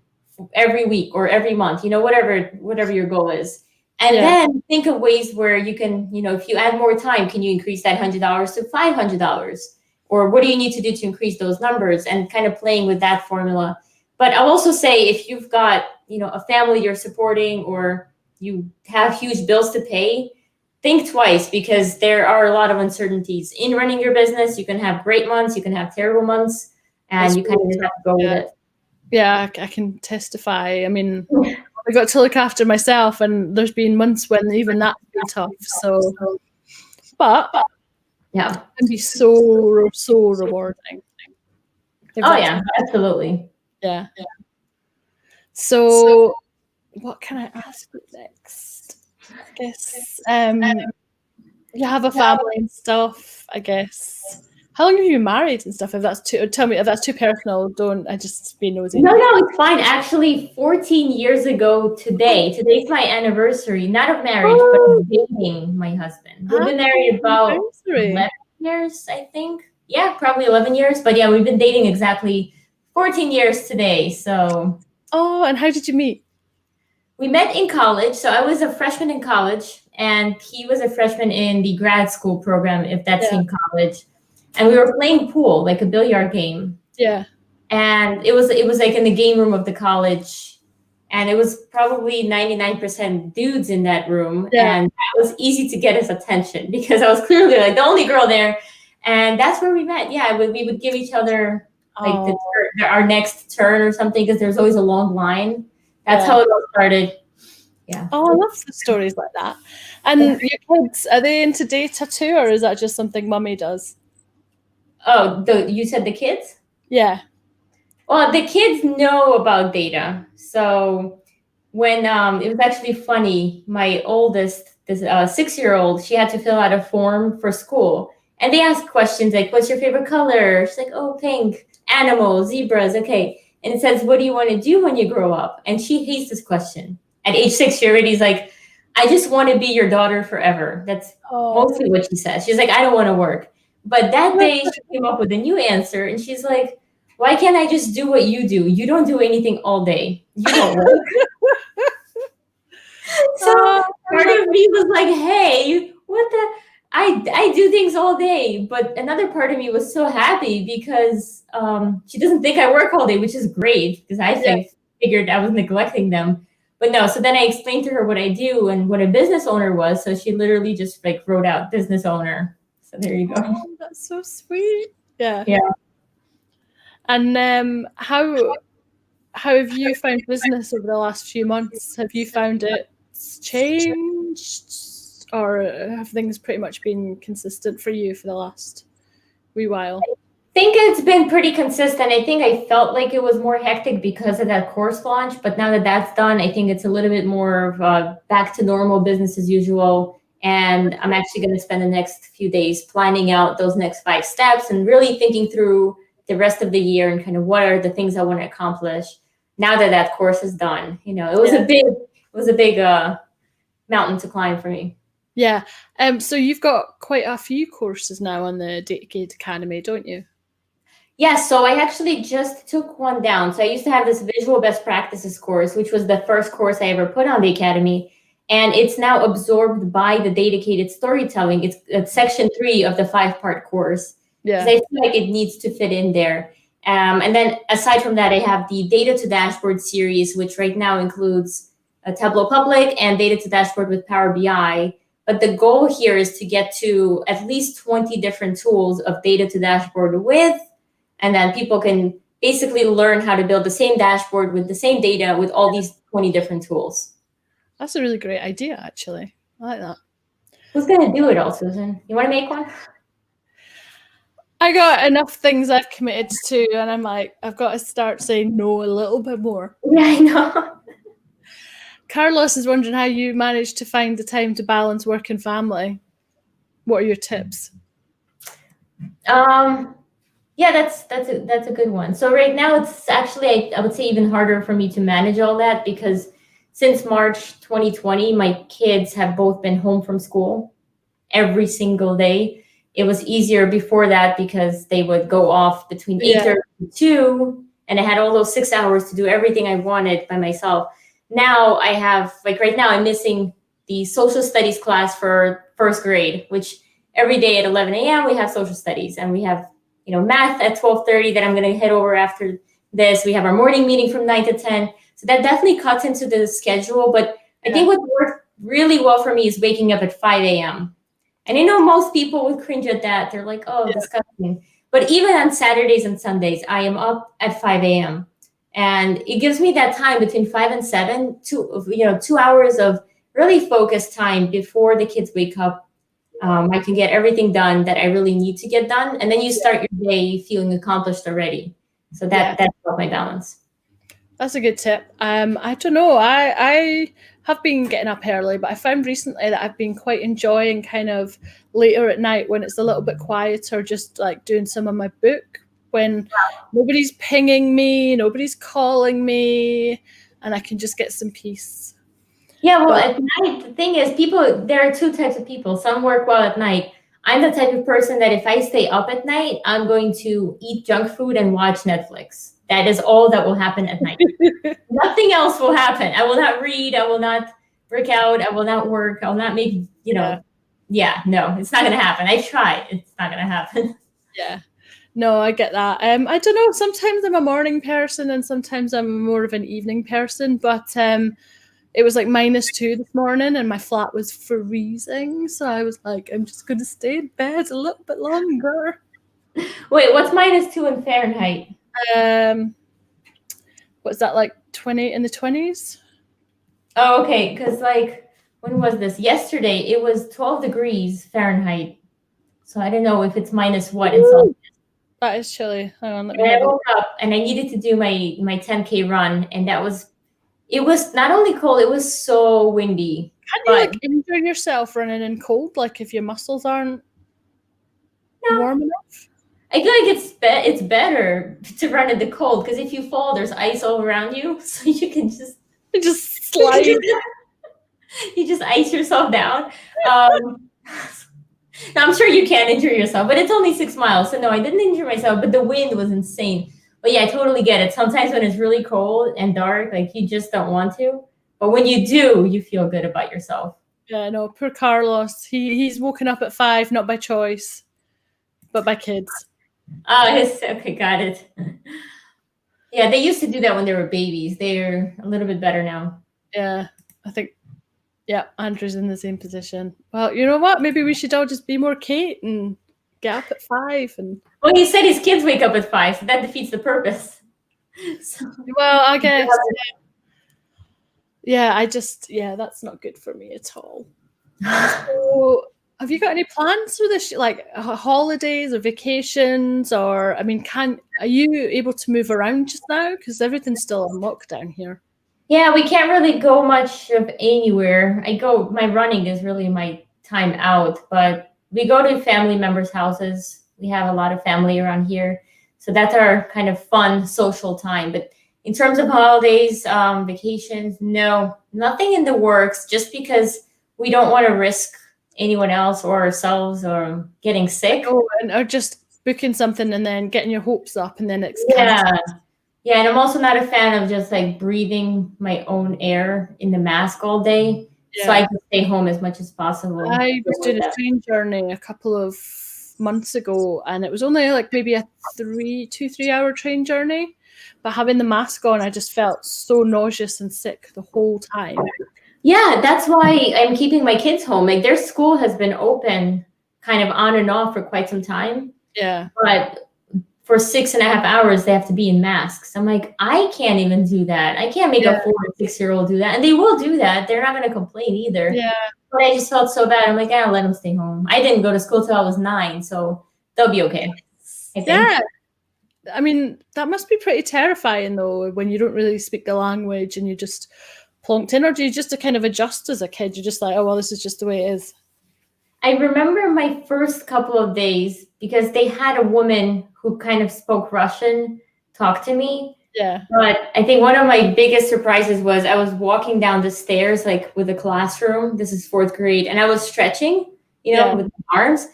every week or every month, whatever your goal is. And then think of ways where you can, if you add more time, can you increase that $100 to $500? Or what do you need to do to increase those numbers, and kind of playing with that formula. But I'll also say, if you've got, a family you're supporting, or you have huge bills to pay, think twice, because there are a lot of uncertainties in running your business. You can have great months, you can have terrible months, and you kind of have to go with it. Yeah, I can testify. I mean, I got to look after myself, and there's been months when even that's been tough. So, but yeah, it can be so rewarding. Oh yeah, absolutely. Yeah. So, what can I ask you next? I guess you have a family and stuff, I guess. How long have you been married and stuff? Tell me if that's too personal. Don't. I just be nosy. No, it's fine. Actually, 14 years ago today. Today's my anniversary, not of marriage, but of dating my husband. We've been married about 11 years, I think. Yeah, probably 11 years. But yeah, we've been dating exactly 14 years today. So. Oh, and how did you meet? We met in college. So I was a freshman in college, and he was a freshman in the grad school program, if that's in college. And we were playing pool, like a billiard game. Yeah. And it was like in the game room of the college. And it was probably 99% dudes in that room. Yeah. And it was easy to get his attention, because I was clearly like the only girl there. And that's where we met. Yeah, we would give each other like our next turn or something, because there's always a long line. That's how it all started. Yeah. Oh, I love the stories like that. And your kids, are they into data too, or is that just something Mummy does? Oh, you said the kids? Yeah. Well, the kids know about data. So when it was actually funny, my oldest this 6-year-old, she had to fill out a form for school. And they asked questions like, what's your favorite color? She's like, oh, pink. Animals, zebras, okay. And it says, what do you want to do when you grow up? And she hates this question. At age 6, she already is like, I just want to be your daughter forever. That's mostly what she says. She's like, I don't want to work. But that day she came up with a new answer, and she's like, why can't I just do what you do? You don't do anything all day. You don't work. So part of me was like, hey, what the? I do things all day. But another part of me was so happy because she doesn't think I work all day, which is great because I figured I was neglecting them. But no, so then I explained to her what I do and what a business owner was. So she literally just like wrote out business owner. So there you go. Oh, that's so sweet. Yeah. Yeah. And how have you found business over the last few months? Have you found it's changed, or have things pretty much been consistent for you for the last wee while? I think it's been pretty consistent. I think I felt like it was more hectic because of that course launch, but now that that's done, I think it's a little bit more of back to normal, business as usual. And I'm actually going to spend the next few days planning out those next 5 steps and really thinking through the rest of the year and kind of what are the things I want to accomplish now that that course is done. You know, it was a big mountain to climb for me. Yeah. So you've got quite a few courses now on the Datagate Academy, don't you? Yes, so I actually just took one down. So I used to have this visual best practices course, which was the first course I ever put on the Academy. And it's now absorbed by the dedicated storytelling. It's section 3 of the 5-part course. Yeah. Because I feel like it needs to fit in there. And then aside from that, I have the Data to Dashboard series, which right now includes a Tableau Public and Data to Dashboard with Power BI. But the goal here is to get to at least 20 different tools of Data to Dashboard with, and then people can basically learn how to build the same dashboard with the same data with all these 20 different tools. That's a really great idea, actually. I like that. Who's going to do it all, Susan? You want to make one? I got enough things I've committed to, and I'm like, I've got to start saying no a little bit more. Yeah, I know. Carlos is wondering how you managed to find the time to balance work and family. What are your tips? Yeah, that's a good one. So right now it's actually, I would say, even harder for me to manage all that because since March 2020, my kids have both been home from school every single day. It was easier before that because they would go off between 8:30 and 2, and I had all those 6 hours to do everything I wanted by myself. Now I have, like right now, I'm missing the social studies class for first grade, which every day at 11 a.m. we have social studies, and we have math at 12:30 that I'm going to head over after this. We have our morning meeting from 9 to 10. So that definitely cuts into the schedule. But I think what worked really well for me is waking up at 5 a.m. And I know most people would cringe at that. They're like, oh, disgusting. But even on Saturdays and Sundays, I am up at 5 a.m. And it gives me that time between 5 and 7, 2 hours of really focused time before the kids wake up. I can get everything done that I really need to get done. And then you start your day feeling accomplished already. So that's my balance. That's a good tip. I don't know. I have been getting up early, but I found recently that I've been quite enjoying kind of later at night when it's a little bit quieter, just like doing some of my book when nobody's pinging me, nobody's calling me, and I can just get some peace. Yeah, well, at night, the thing is, there are 2 types of people. Some work well at night. I'm the type of person that if I stay up at night, I'm going to eat junk food and watch Netflix. That is all that will happen at night. Nothing else will happen. I will not read. I will not work out. I will not work. I will not make, no, it's not going to happen. I try. It's not going to happen. Yeah. No, I get that. I don't know. Sometimes I'm a morning person and sometimes I'm more of an evening person, but it was like -2 this morning and my flat was freezing. So I was like, I'm just going to stay in bed a little bit longer. Wait, what's -2 in Fahrenheit? What's that, like 20 in the 20s? Oh, okay. Because like, when was this? Yesterday, it was 12 degrees Fahrenheit. So I don't know if it's minus what in Celsius. That is chilly. Hang on, let me I woke up and I needed to do my 10K run, and that was It was not only cold, it was so windy. Can't you But like injure yourself running in cold? Like if your muscles aren't no, warm enough? I feel like it's better to run in the cold because if you fall, there's ice all around you, so you can just You just slide. you just ice yourself down. Um, now, I'm sure you can injure yourself, but it's only 6 miles, so no, I didn't injure myself. But the wind was insane. But yeah, I totally get it. Sometimes when it's really cold and dark, like you just don't want to. But when you do, you feel good about yourself. Yeah, no, poor Carlos. He's woken up at 5, not by choice, but by kids. Okay, got it. Yeah, they used to do that when they were babies. They're a little bit better now. Yeah, I think. Yeah, Andrew's in the same position. Well, you know what? Maybe we should all just be more Kate and get up at 5. And Well, he said his kids wake up at 5, so that defeats the purpose. So, well, I guess. Yeah, that's not good for me at all. So, have you got any plans for this, like holidays or vacations, or I mean, are you able to move around just now? Because everything's still on lockdown here. yeah, we can't really go much of anywhere. My running is really my time out, but we go to family members' houses. We have a lot of family around here. So that's our kind of fun social time. But in terms of holidays, vacations, no, nothing in the works just because we don't want to risk anyone else or ourselves or getting sick. Oh, or just booking something and then getting your hopes up and then it's Yeah. cancelled. Yeah, and I'm also not a fan of just like breathing my own air in the mask all day. Yeah. So I can stay home as much as possible. I was doing a train journey a couple of months ago, and it was only like maybe a 3 hour train journey. But having the mask on, I just felt so nauseous and sick the whole time. Yeah, that's why I'm keeping my kids home. Like their school has been open kind of on and off for quite some time. Yeah. But for 6.5 hours, they have to be in masks. I'm like, I can't even do that. I can't make a 4 or 6-year-old do that. And they will do that. They're not going to complain either. Yeah. But I just felt so bad. I'm like, I'll let them stay home. I didn't go to school till I was 9, so they'll be okay. I think. Yeah. I mean, that must be pretty terrifying, though, when you don't really speak the language and you just plonked in, or do you just to kind of adjust as a kid? You're just like, oh, well, this is just the way it is. I remember my first couple of days because they had a woman who kind of spoke Russian talk to me. Yeah. But I think one of my biggest surprises was I was walking down the stairs, like with a classroom. This is 4th grade. And I was stretching, with my arms.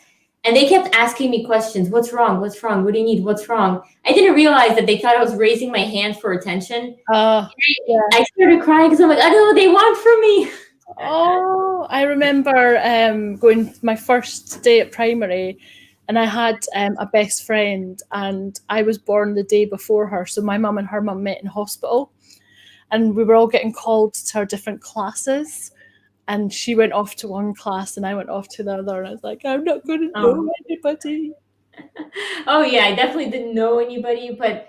And they kept asking me questions. What's wrong? What's wrong? What do you need? What's wrong? I didn't realize that they thought I was raising my hand for attention. Yeah. I started crying because I'm like, I don't know what they want from me. Oh, I remember going my first day at primary, and I had a best friend, and I was born the day before her. So my mum and her mum met in hospital, and we were all getting called to our different classes. And she went off to one class, and I went off to the other. And I was like, I'm not going to know anybody. Oh yeah, I definitely didn't know anybody, but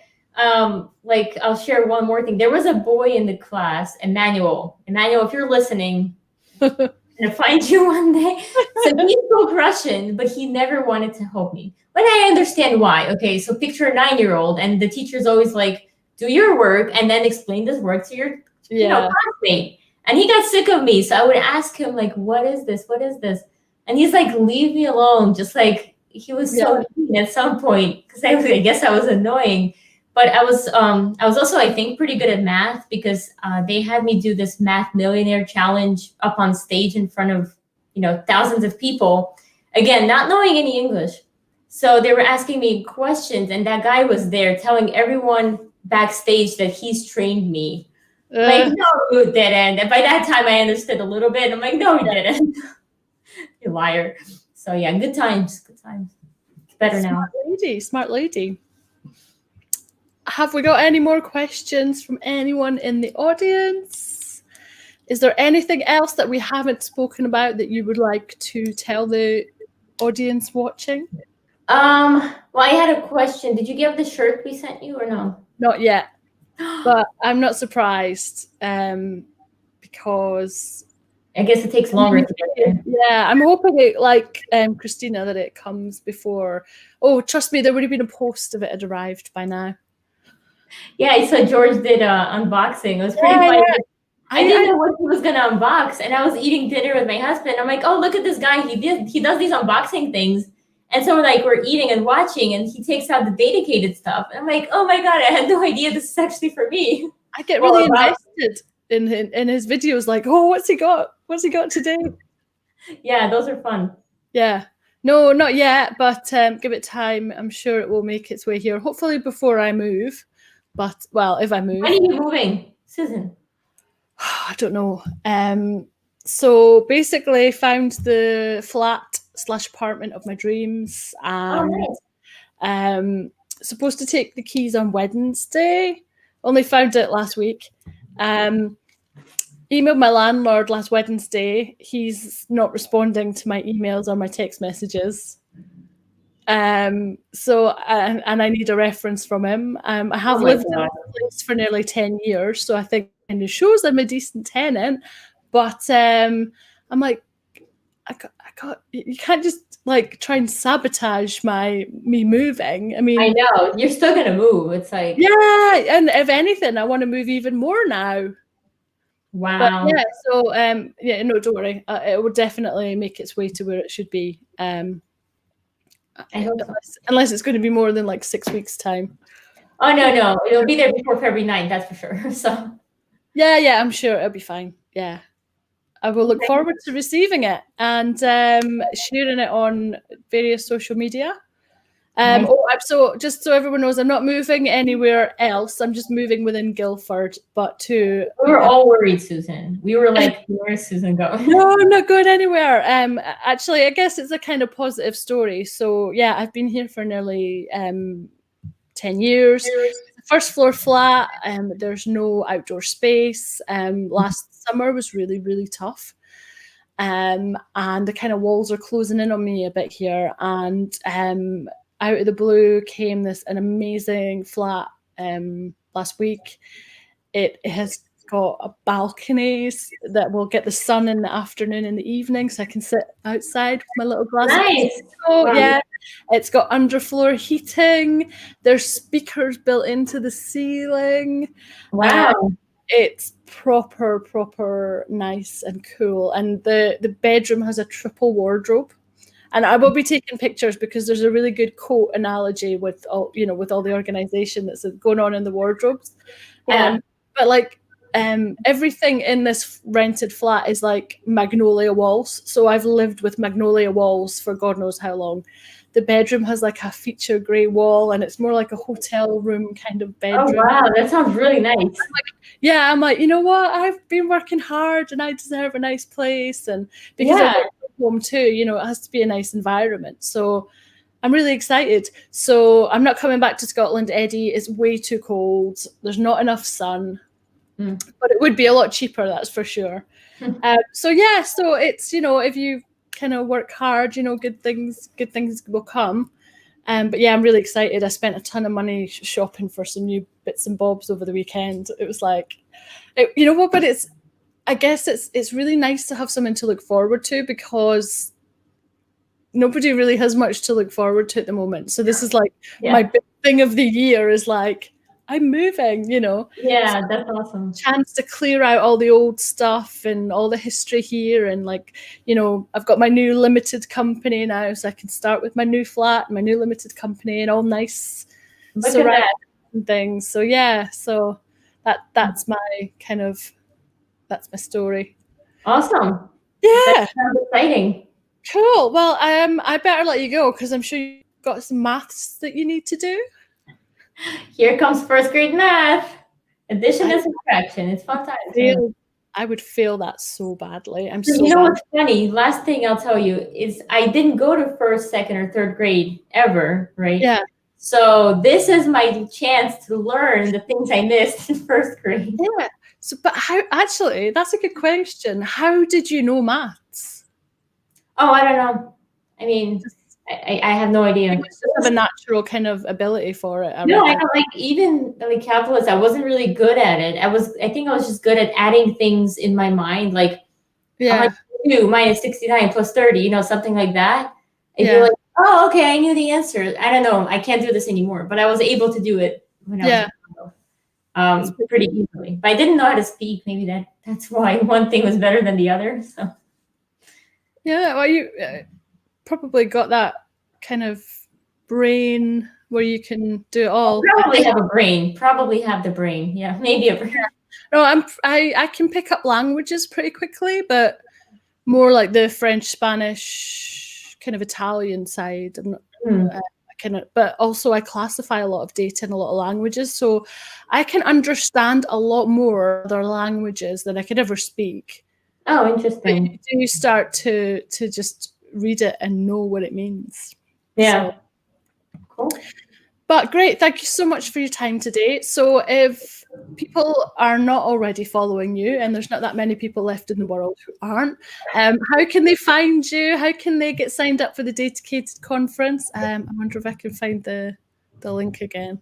like I'll share one more thing. There was a boy in the class, Emmanuel. Emmanuel, if you're listening, I'm gonna find you one day. So he spoke Russian, but he never wanted to help me. But I understand why. Okay, so picture a 9-year-old, and the teacher's always like, "Do your work, and then explain this work to your, classmate." And he got sick of me, so I would ask him like, "What is this? What is this?" And he's like, "Leave me alone." Just like he was so mean at some point because I guess I was annoying. But I was also, I think, pretty good at math because they had me do this Math Millionaire challenge up on stage in front of, thousands of people. Again, not knowing any English. So they were asking me questions, and that guy was there telling everyone backstage that he's trained me. Like, no, you didn't. And by that time, I understood a little bit. I'm like, no, you didn't. You liar. So yeah, good times. Good times. It's better now. Smart lady. Have we got any more questions from anyone in the audience? Is there anything else that we haven't spoken about that you would like to tell the audience watching? Well, I had a question. Did you get the shirt we sent you or no? Not yet, but I'm not surprised because I guess it takes longer to get in. Yeah, I'm hoping it, like Christina, that it comes before. Oh, trust me, there would have been a post if it had arrived by now. Yeah, I saw George did unboxing. It was pretty Yeah, funny. yeah. I didn't know what he was gonna unbox, and I was eating dinner with my husband. I'm like, oh, look at this guy. He does these unboxing things. And so we're eating and watching, and he takes out the dedicated stuff. And I'm like, oh my God, I had no idea this is actually for me. I get Well, really invested in his videos, like, oh, what's he got? What's he got today? yeah, those are fun. Yeah. No, not yet, but give it time. I'm sure it will make its way here. Hopefully before I move. But, well, if I move. When are you moving, Susan? I don't know. So basically found the flat / apartment of my dreams, and supposed to take the keys on Wednesday. Only found it last week. Emailed my landlord last Wednesday. He's not responding to my emails or my text messages. So and I need a reference from him. I have lived in this place for nearly 10 years, so I think it shows I'm a decent tenant. But I'm like, you can't just like try and sabotage me moving. I mean, I know you're still gonna move. It's like, yeah, and if anything, I want to move even more now. wow. But yeah, so yeah, no, don't worry. It will definitely make its way to where it should be. I hope so. Unless it's going to be more than like 6 weeks' time. Oh no, it'll be there before February 9th, that's for sure. So yeah, I'm sure it'll be fine. Yeah, I will look forward to receiving it and sharing it on various social media. nice. So just so everyone knows, I'm not moving anywhere else. I'm just moving within Guildford, but to... We were all worried, Susan. We were like, where's Susan going? No, I'm not going anywhere. Actually, I guess it's a kind of positive story. So yeah, I've been here for nearly 10 years. First floor flat. There's no outdoor space. Last summer was really, really tough. And the kind of walls are closing in on me a bit here. And out of the blue came an amazing flat last week. It has got a balcony that will get the sun in the afternoon and the evening, so I can sit outside with my little glass. Nice. Wow. Yeah, it's got underfloor heating. There's speakers built into the ceiling. Wow. It's proper nice and cool. And the bedroom has a triple wardrobe. And I will be taking pictures because there's a really good quote analogy with all the organization that's going on in the wardrobes. Yeah. But like everything in this rented flat is like magnolia walls. So I've lived with magnolia walls for God knows how long. The bedroom has like a feature grey wall, and it's more like a hotel room kind of bedroom. Oh wow, that sounds really nice. I'm like, you know what? I've been working hard, and I deserve a nice place. And because I work from home too, it has to be a nice environment. So I'm really excited. So I'm not coming back to Scotland, Eddie. It's way too cold. There's not enough sun. But it would be a lot cheaper, that's for sure. So it's, if you kind of work hard, good things will come. But yeah, I'm really excited. I spent a ton of money shopping for some new bits and bobs over the weekend. It was like, but I guess it's really nice to have something to look forward to, because nobody really has much to look forward to at the moment. So this is like my big thing of the year is like, I'm moving, Yeah, that's awesome. Chance to clear out all the old stuff and all the history here. And like, I've got my new limited company now, so I can start with my new flat, my new limited company, and all nice surroundings and things. So yeah, so that's my story. Awesome. Yeah. That sounds exciting. Cool. Well, I better let you go because I'm sure you've got some maths that you need to do. Here comes first grade math. Addition and subtraction. It's fun times. I would fail that so badly. What's funny? Last thing I'll tell you is I didn't go to first, second, or third grade ever, right? Yeah. So this is my chance to learn the things I missed in first grade. Yeah. So, but how? Actually, that's a good question. How did you know maths? Oh, I don't know. I mean, I have no idea. You just have a natural kind of ability for it. No, I don't, even calculus. I wasn't really good at it. I think I was just good at adding things in my mind, like 102 minus 69 plus 30. Something like that. I feel like, oh, okay, I knew the answer. I don't know. I can't do this anymore, but I was able to do it when I was young. pretty easily. But I didn't know how to speak. Maybe that's why one thing was better than the other. So yeah, well, you probably got that kind of brain where you can do it all. Probably have a brain. Probably have the brain. Yeah, maybe a brain. No, I can pick up languages pretty quickly, but more like the French, Spanish, kind of Italian side. I'm not, but also I classify a lot of data in a lot of languages, so I can understand a lot more other languages than I could ever speak. Oh, interesting. But you start to just read it and know what it means. Yeah. So. Cool. But great, thank you so much for your time today. So if people are not already following you, and there's not that many people left in the world who aren't, how can they find you? How can they get signed up for the Dedicated conference? I wonder if I can find the link again.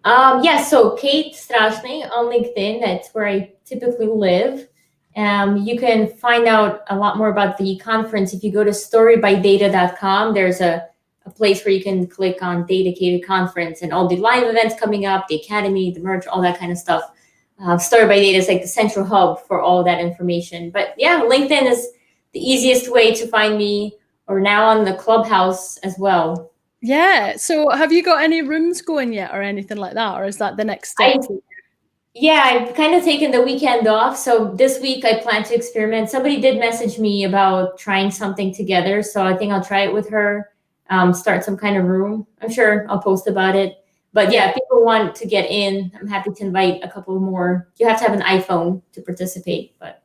Yes, so Kate Strachnyi on LinkedIn, that's where I typically live. You can find out a lot more about the conference if you go to storybydata.com. There's a place where you can click on Dedicated Conference and all the live events coming up, the academy, the merch, all that kind of stuff. Story by Data is like the central hub for all that information. But yeah, LinkedIn is the easiest way to find me, or now on the Clubhouse as well. Yeah. So have you got any rooms going yet or anything like that? Or is that the next step? Yeah, I've kind of taken the weekend off. So this week I plan to experiment. Somebody did message me about trying something together. So I think I'll try it with her, start some kind of room. I'm sure I'll post about it. But yeah, if people want to get in, I'm happy to invite a couple more. You have to have an iPhone to participate, but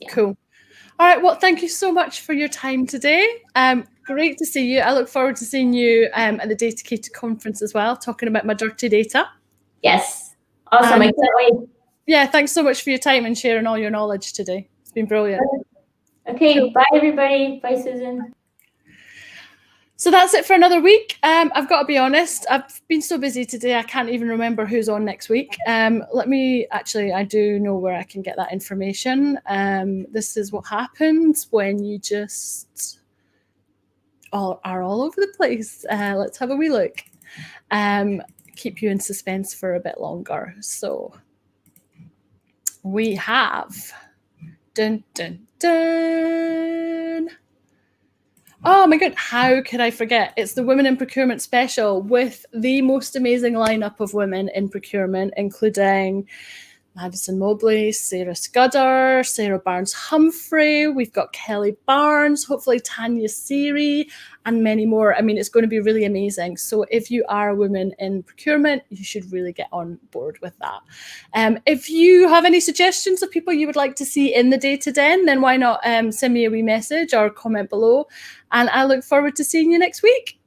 yeah. Cool. All right, well, thank you so much for your time today. Great to see you. I look forward to seeing you at the Dedicated conference as well, talking about my dirty data. Yes, awesome. I can't wait. Yeah, thanks so much for your time and sharing all your knowledge today. It's been brilliant. Okay, cool. Bye, everybody. Bye, Susan. So that's it for another week. I've got to be honest, I've been so busy today, I can't even remember who's on next week. I do know where I can get that information. This is what happens when you just are all over the place. Let's have a wee look. Keep you in suspense for a bit longer. So we have, dun, dun, dun. Oh my God, how could I forget? It's the Women in Procurement special with the most amazing lineup of women in procurement, including Madison Mobley, Sarah Scudder, Sarah Barnes-Humphrey. We've got Kelly Barnes, hopefully Tanya Siri, and many more. I mean, it's going to be really amazing. So if you are a woman in procurement, you should really get on board with that. If you have any suggestions of people you would like to see in the Data Den, then why not send me a wee message or comment below. And I look forward to seeing you next week.